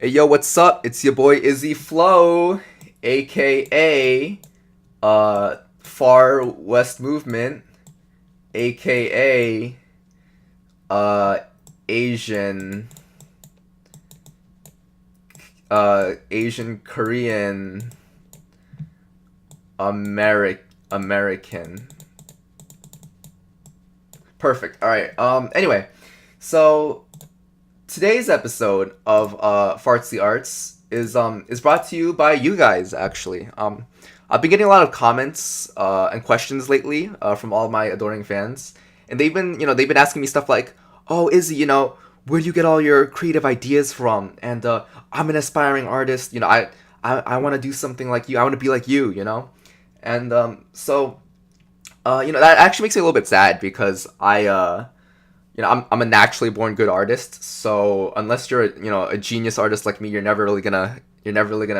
Hey yo, what's up? It's your boy IzzyFlo, aka Far West Movement, aka uh Asian Asian Korean American. Perfect. All right. Anyway, so today's episode of Farts the Arts is brought to you by you guys actually. I've been getting a lot of comments and questions lately from all of my adoring fans, and they've been asking me stuff like, "Oh, Izzy, where do you get all your creative ideas from?" And I'm an aspiring artist. I want to do something like you. I want to be like you. And that actually makes me a little bit sad because I'm a naturally born good artist. So unless you're a genius artist like me, you're never really gonna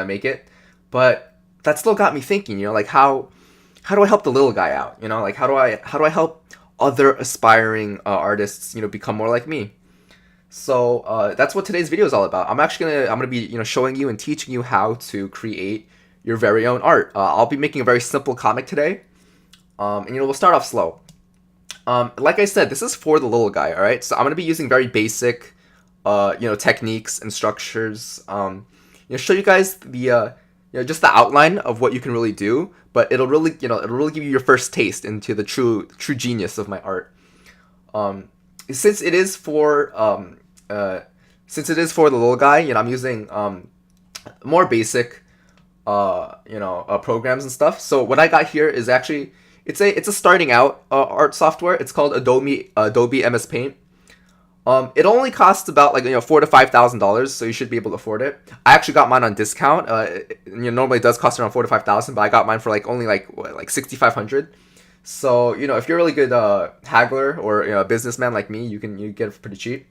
make it. But that still got me thinking. Like how do I help the little guy out? Like how do I help other aspiring artists become more like me? So that's what today's video is all about. I'm gonna be showing you and teaching you how to create your very own art. I'll be making a very simple comic today. And we'll start off slow. Like I said, this is for the little guy, all right? So I'm gonna be using very basic, techniques and structures. Show you guys the, just the outline of what you can really do, but it'll really give you your first taste into the true genius of my art. Um, since it is for, the little guy, I'm using more basic programs and stuff. So what I got here is actually it's a starting out art software. It's called Adobe MS Paint. It only costs about like $4,000 to $5,000, so you should be able to afford it. I actually got mine on discount. Normally it does cost around 4,000 to 5,000, but I got mine for like only like 6,500. So if you're a really good haggler or a businessman like me, you get it pretty cheap.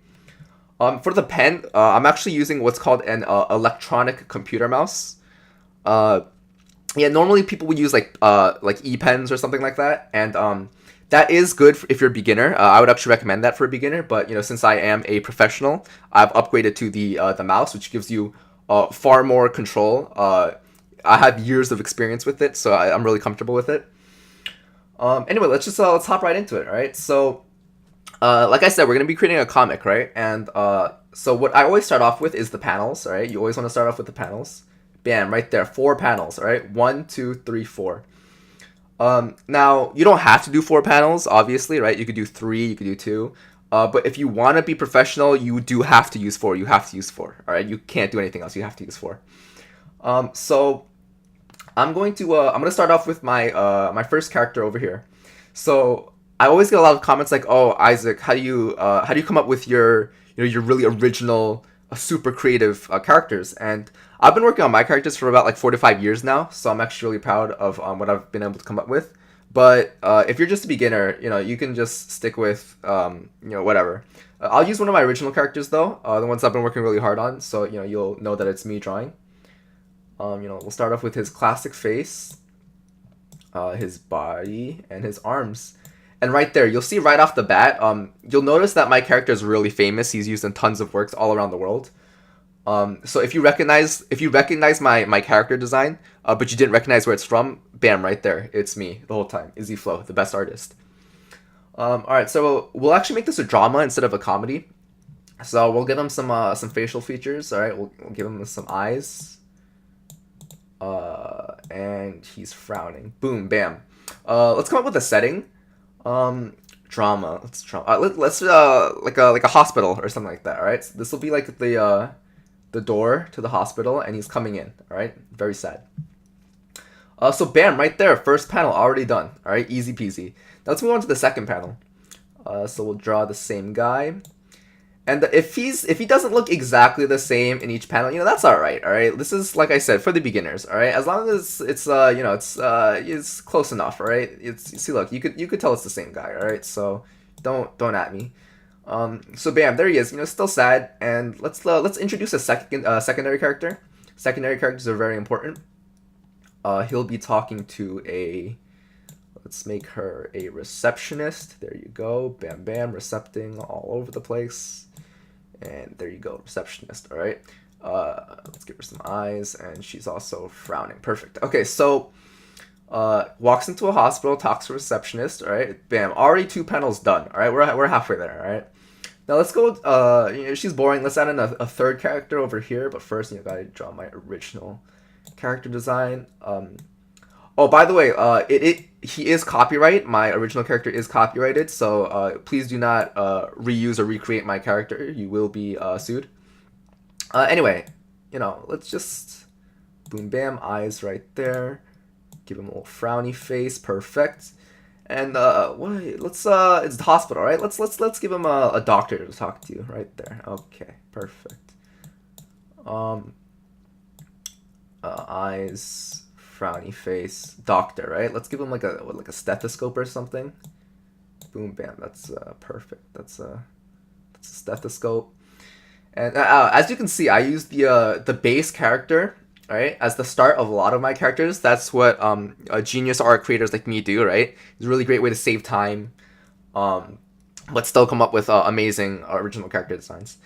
For the pen, I'm actually using what's called an electronic computer mouse. Uh, yeah, normally people would use like e-pens or something like that, and that is good if you're a beginner. I would actually recommend that for a beginner, but since I am a professional, I've upgraded to the mouse, which gives you far more control. I have years of experience with it, so I'm really comfortable with it. Anyway, let's hop right into it. All right, so like I said, we're gonna be creating a comic, right? And so what I always start off with is the panels. All right, you always want to start off with the panels. Bam, right there, 4 panels. All right, 1, 2, 3, 4. Now you don't have to do 4 panels, obviously, right? You could do 3, you could do 2. But if you want to be professional, you do have to use 4. You have to use 4. All right, you can't do anything else. You have to use 4. So I'm gonna start off with my first character over here. So I always get a lot of comments like, "Oh, Isaac, how do you come up with your really original, super creative characters?" And I've been working on my characters for about like 4 to 5 years now, so I'm actually really proud of what I've been able to come up with. But if you're just a beginner, you can just stick with whatever. I'll use one of my original characters though, the ones I've been working really hard on, so you'll know that it's me drawing. We'll start off with his classic face, his body, and his arms. And right there, you'll see right off the bat, you'll notice that my character is really famous. He's used in tons of works all around the world. So if you recognize my character design, but you didn't recognize where it's from, bam, right there, it's me the whole time, IzzyFlo, the best artist. All right, so we'll actually make this a drama instead of a comedy. So we'll give him some facial features. All right, we'll give him some eyes. And he's frowning. Boom, bam. Let's come up with a setting. Drama. Let's like a hospital or something like that. All right. So this will be like the door to the hospital, and he's coming in. All right. Very sad. So bam, right there, first panel already done. All right, easy peasy. Now let's move on to the second panel. So we'll draw the same guy. And if he doesn't look exactly the same in each panel, that's all right. All right, this is like I said for the beginners. All right, as long as it's close enough. All right, see, look, you could tell it's the same guy. All right, so don't at me. So bam, there he is. Still sad. And let's introduce a secondary character. Secondary characters are very important. He'll be talking to let's make her a receptionist. There you go. Bam, bam, recepting all over the place. And there you go, receptionist. All right. Let's give her some eyes, and she's also frowning. Perfect. Okay, so walks into a hospital, talks to a receptionist. All right, bam, already 2 panels done. All right, we're halfway there. All right, now let's go. She's boring. Let's add in a third character over here. But first, gotta draw my original character design. Oh, by the way, he is copyright. My original character is copyrighted, so please do not reuse or recreate my character. You will be sued. Anyway, let's just boom, bam, eyes right there. Give him a little frowny face, perfect. And let's it's the hospital, right? Let's give him a doctor to talk to right there. Okay, perfect. Eyes, frowny face, doctor, right? Let's give him like a stethoscope or something. Boom, bam, that's perfect. That's a stethoscope. And as you can see, I use the base character, right, as the start of a lot of my characters. That's what genius art creators like me do, right? It's a really great way to save time, but still come up with amazing original character designs.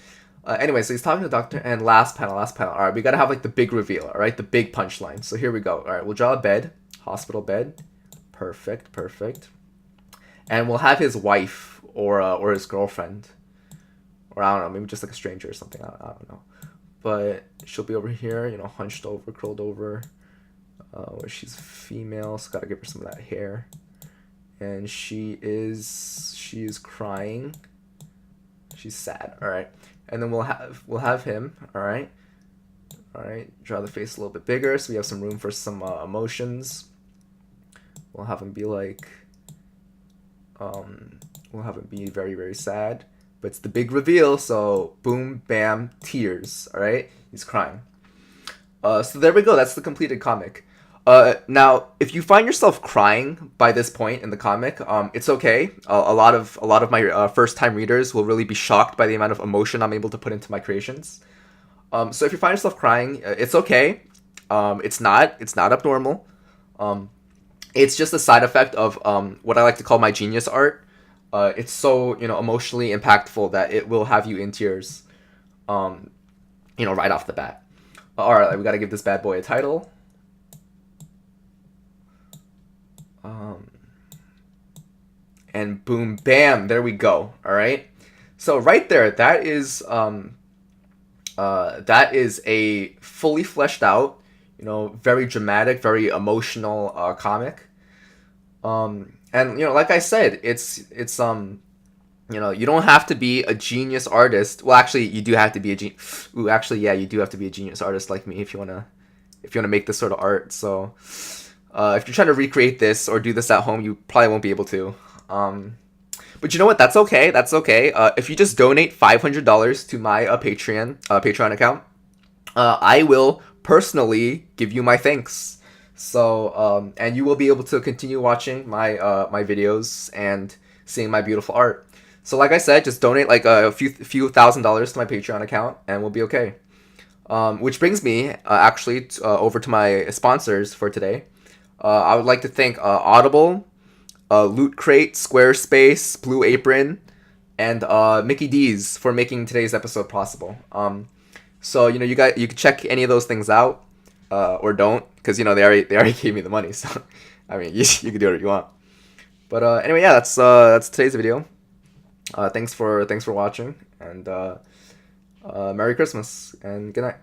Anyway, so he's talking to the doctor, and last panel. All right, we gotta have like the big reveal, all right, the big punchline. So here we go. All right, we'll draw a bed, hospital bed, perfect, and we'll have his wife or his girlfriend. Or I don't know, maybe just like a stranger or something. I don't know. But she'll be over here, hunched over, curled over. Where she's female, so gotta give her some of that hair. And she is crying. She's sad. All right. And then we'll have him. All right. Draw the face a little bit bigger, so we have some room for some emotions. We'll have him be like. We'll have him be very, very sad. But it's the big reveal, so boom, bam, tears, all right? He's crying. So there we go. That's the completed comic. Now, if you find yourself crying by this point in the comic, it's okay. A lot of my first-time readers will really be shocked by the amount of emotion I'm able to put into my creations. So if you find yourself crying, it's okay. It's not abnormal. It's just a side effect of what I like to call my genius art. It's so emotionally impactful that it will have you in tears, right off the bat. All right, we gotta give this bad boy a title. And boom, bam, there we go. All right, so right there, that is a fully fleshed out, very dramatic, very emotional comic. And like I said, it's you don't have to be a genius artist. Well, actually, you do have to be a genius. Ooh, actually, yeah, you do have to be a genius artist like me if you wanna make this sort of art. So, if you're trying to recreate this or do this at home, you probably won't be able to. But you know what? That's okay. That's okay. If you just donate $500 to my Patreon account, I will personally give you my thanks. So, and you will be able to continue watching my my videos and seeing my beautiful art. So, like I said, just donate like a few $1,000s to my Patreon account, and we'll be okay. Which brings me actually over to my sponsors for today. I would like to thank Audible, Loot Crate, Squarespace, Blue Apron, and Mickey D's for making today's episode possible. So you can check any of those things out, or don't, because they already gave me the money. So I mean, you can do whatever you want. But anyway, yeah, that's today's video. Thanks for watching, and Merry Christmas and good night.